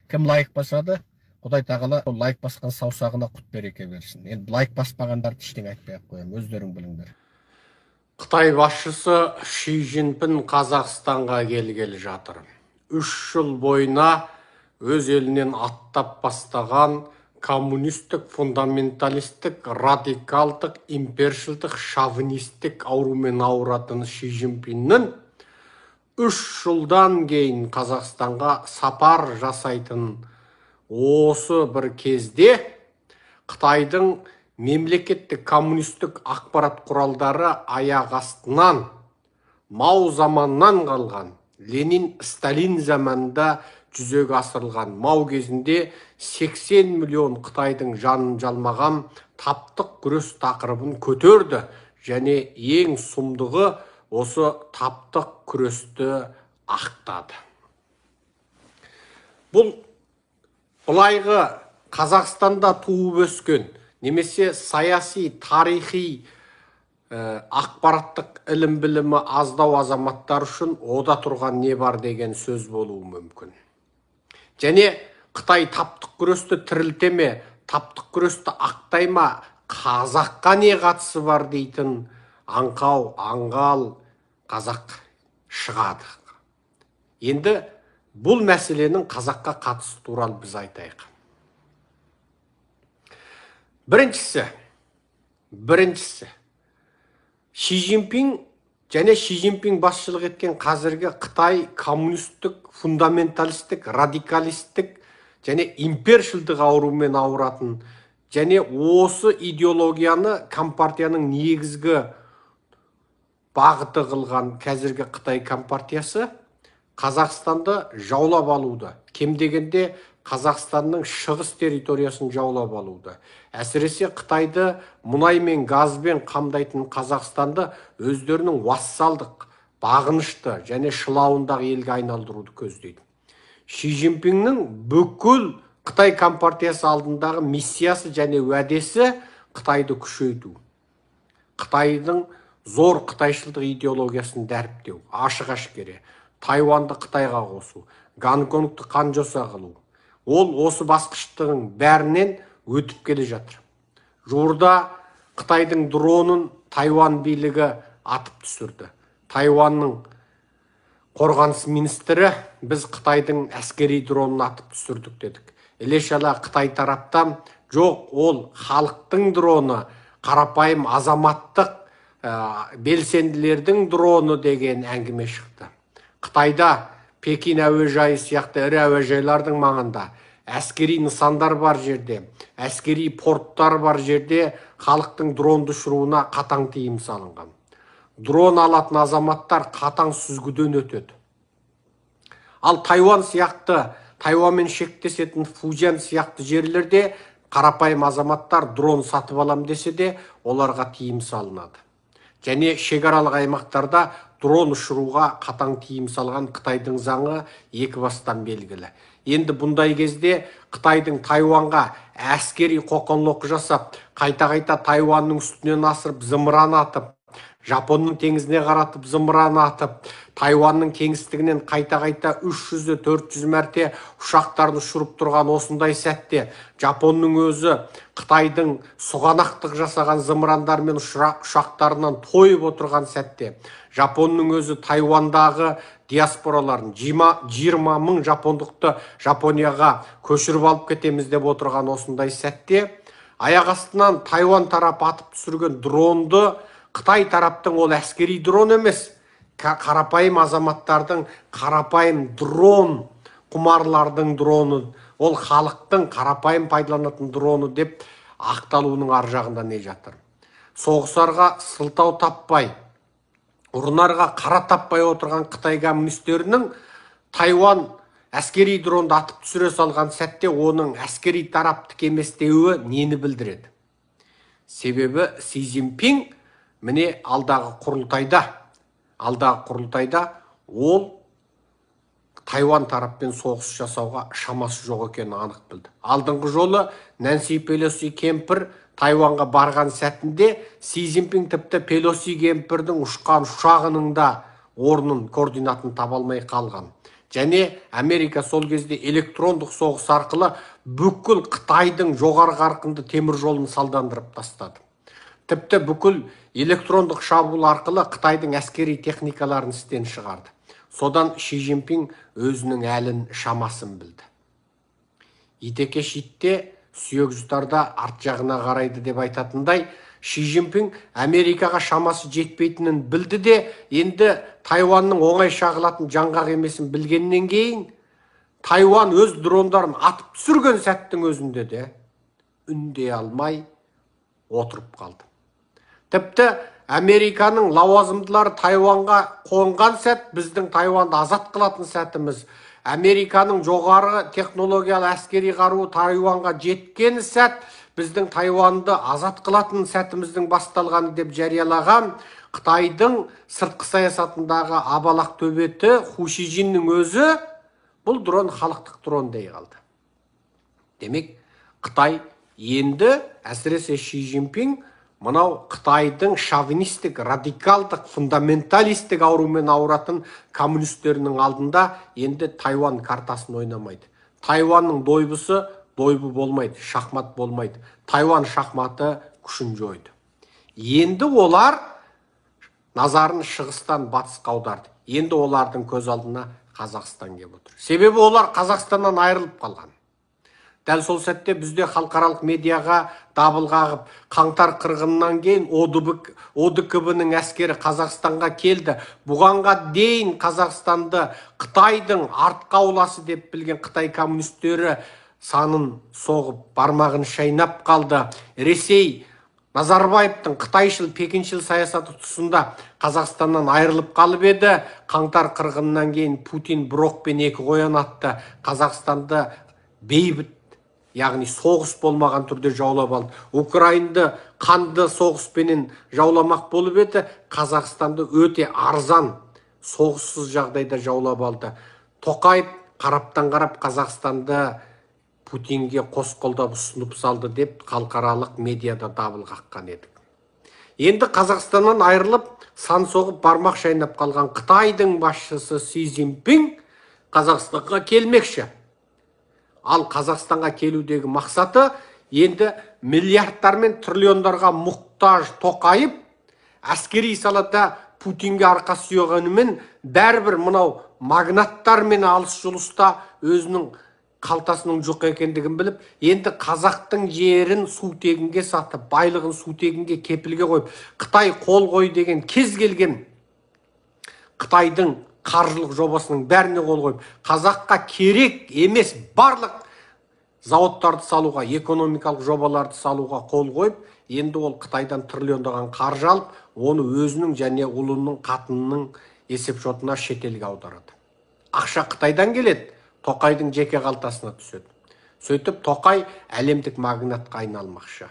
Кім лайк басады, Құдай тағала лайк басқан саусағына құт береке берсін. Енді лайк баспағандарды ештеңе айтпай ақ қоямын, өздерің біліңдер. Қытай басшысы Ши Цзиньпин Қазақстанға келгелі жатыр. 3 жыл бойына өз елінен аттап бастаған коммунистік, фундаменталистік, радикалдық, импершілдік, шовинистік аурумен ауыратын Ши Цзиньпиннің 3 жылдан кейін Қазақстанға сапар жасайтын осы бір кезде Қытайдың мемлекеттік коммунистік ақпарат құралдары аяқ астынан Мау заманнан қалған, Ленин, Сталин заманында жүзеге асырылған Мау кезінде 80 миллион Қытайдың жанын жалмаған таптық күрес тақырыбын көтерді және ең сұмдығы осы таптық күресті ақтады. Бұл былайғы Қазақстанда туып өскен, немесе саяси, тарихи, ақпараттық ілім білімі аздау азаматтар үшін ода тұрған не бар деген сөз болуы мүмкін. Және Қытай таптық күресті тірілте ме, таптық күресті ақтай ма, қазаққа не қатысы бар дейтін аңқау, аңғал қазақ шығады. Енді бұл мәселенің қазаққа қатысы туралы біз айтайық. Біріншісі, Ши Цзиньпин және Ши Цзиньпин басшылық еткен қазіргі Қытай коммунистік, фундаменталистік, радикалистік және импершілдік аурумен ауыратын және осы идеологияны компартияның негізгі бағыты қылған қазіргі Қытай компартиясы Қазақстанды жаулап алуды, кем дегенде Қазақстанның шығыс территориясын жаулап алуды. Әсіресе Қытайды мұнай мен газбен қамдайтын Қазақстанды өздерінің вассалдық, бағынышты және шылауындағы елге айналдыруды көздейді. Ши Цзиньпиннің бүкіл Қытай компартиясы алдындағы миссиясы және уәдесі Қытайды күшейту. Қытайдың зор қытайшылдық идеологиясын дәріптеу, ашық-ашкере, Тайванды Қытайға қосу, Гонконгты қанжоса қылу. Ол осы басқыштығын бәрінен өтіп келе жатыр. Жуырда Қытайдың дронын Тайван билігі атып түсірді. Тайванның қорғаныс министрі біз Қытайдың әскери дронын атып түсірдік дедік. Іле-шала Қытай тараптан жоқ, ол халықтың дроны, қарапайым азаматтық белсенділердің дроны деген әңгіме шықты. Қытайда Пекин әуежайы сияқты ірі әуежайлардың маңында, әскери нысандар бар жерде, әскери порттар бар жерде халықтың дронды ұшыруына қатаң тыйым салынған. Дрон алатын азаматтар қатаң сүзгіден өтеді. Ал Тайван сияқты, Тайванмен шектесетін Фужан сияқты жерлерде қарапайым азаматтар дрон сатып алам десе де, оларға тыйым салынады. Және шекаралық аймақтарда дрон ұшыруға қатаң тыйым салған Қытайдың заңы екі бастан белгілі. Енді бұндай кезде Қытайдың Тайванға әскери қоқанлық жасап, қайта-қайта Тайванның үстінен асырып зымыран атып, Жапонның теңізіне қаратып зымыран атып, Тайванның кеңістігінен қайта-қайта 300-400 мәрте ұшақтарын ұшырып тұрған осындай сәтте, Жапонның өзі Қытайдың сұғанақтық жасаған зымырандар мен ұшақтарынан тойып отырған сәтте, Жапонның өзі Тайвандағы диаспораларын 20 мың жапондықты Жапонияға көшіріп алып кетеміз деп отырған осындай сәтте, аяқ астынан Тайван тарапы атып түсірген дронды Қытай тараптың ол әскери дрон емес, қарапайым азаматтардың қарапайым дрон, құмарлардың дроны, ол халықтың қарапайым пайдаланатын дроны деп ақталуының ар жағында не жатыр. Соғысарға сылтау таппай, ұрынарға қара таппай отырған Қытай коммунистерінің Тайван әскери дронды атып түсіре салған сәтте оның әскери тараптық емес деуі нені білдіреді? Себебі Си Цзиньпин міне алдағы құрылтайда ол Тайван тараппен соғыс жасауға шамасы жоқ екенін анық білді. Алдыңғы жолы Нэнси Пелоси кемпір Тайванға барған сәтінде Си Цзиньпин тіпті Пелоси кемпірдің ұшқан ұшағының да орнын, координатын таба алмай қалған. Және Америка сол кезде электрондық соғыс арқылы бүкіл Қытайдың жоғары қарқынды темір жолын салдандырып тастады. Тіпті бүкіл электрондық шабуыл арқылы Қытайдың әскери техникаларын істен шығарды. Содан Ши Цзиньпин өзінің әлін шамасын білді. Итекеш итте сүйек жұтарда арт жағына қарайды деп айтатындай, Ши Цзиньпин Америкаға шамасы жетпейтінін білді де, енді Тайванның оңай шағылатын жаңғақ емесін білгеннен кейін, Тайван өз дрондарын атып түсірген сәттің өзінде де үндей алмай отырып қалды. Тіпті Американың лауазымдылары Тайванға қонған сәт, біздің Тайванды азат қылатын сәтіміз, Американың жоғары технологиялы әскери қаруы Тайванға жеткен сәт, біздің Тайванды азат қылатын сәтіміздің басталғаны деп жариялаған Қытайдың сыртқы саясатындағы абалақ төбеті Ху Шижиннің өзі бұл дрон халықтық дрон дей қалды. Демек, Қытай енді, әсіресе Ши Цзиньпин, мынау Қытайдың шовинистік, радикалдық, фундаменталистік аурумен ауыратын коммунистерінің алдында енді Тайван картасын ойнамайды. Тайванның дойбысы дойбы болмайды, шахмат болмайды. Тайван шахматы күшін жойды. Енді олар назарын шығыстан батысқа аударды. Енді олардың көз алдына Қазақстан келіп отыр. Себебі олар Қазақстаннан айырылып қалған. Дәл сол сәтте бізде халықаралық медиаға дабыл қағып, қаңтар қырғынынан кейін ОДКБ-ның әскері Қазақстанға келді. Бұғанға дейін Қазақстанды Қытайдың артқа ауласы деп білген Қытай коммунистері санын соғып, бармағын шайнап қалды. Ресей Назарбаевтың Қытайшыл, Пекиншіл саясаты тұсында Қазақстаннан айырылып қалып еді. Қаңтар қырғынынан кейін Путин брокпен екі қоян атты. Қазақстанды бейбіт, яғни соғыс болмаған түрде жаулап алды. Украинды қанды соғыспенен жауламақ болып еді. Қазақстанды өте арзан, соғыссыз жағдайда жаулап алды. Тоқаев қараптан қарап Қазақстанды Путинге қос қолдап ұсынып салды деп халықаралық медиада дабыл қаққан едік. Енді Қазақстаннан айырылып, сан соғып бармақ шайнап қалған Қытайдың басшысы Си Цзиньпин Қазақстанға келмекші. Ал Қазақстанға келудегі мақсаты енді миллиардтар мен триллиондарға мұқтаж Тоқаев әскери салада Путинге арқа сүйегенімен бәрібір мынау магнаттар мен алыс жұлыста өзінің қалтасының жоқ екендігін біліп, енді қазақтың жерін сутегінге сатып, байлығын сутегінге кепілге қойып, Қытай қол қой деген кез келген Қытайдың қаржылық жобасының бәріне қол қойып, қазаққа керек емес барлық зауыттарды салуға, экономикалық жобаларды салуға қол қойып, енді ол Қытайдан триллиондаған қаржы алып, оны өзінің және ұлының қатынының есеп шотына шетелге аударады. Ақша Қытайдан келеді, Тоқайдың жеке қалтасына түседі. Сөйтіп Тоқай әлемдік магнатқа айналмақшы.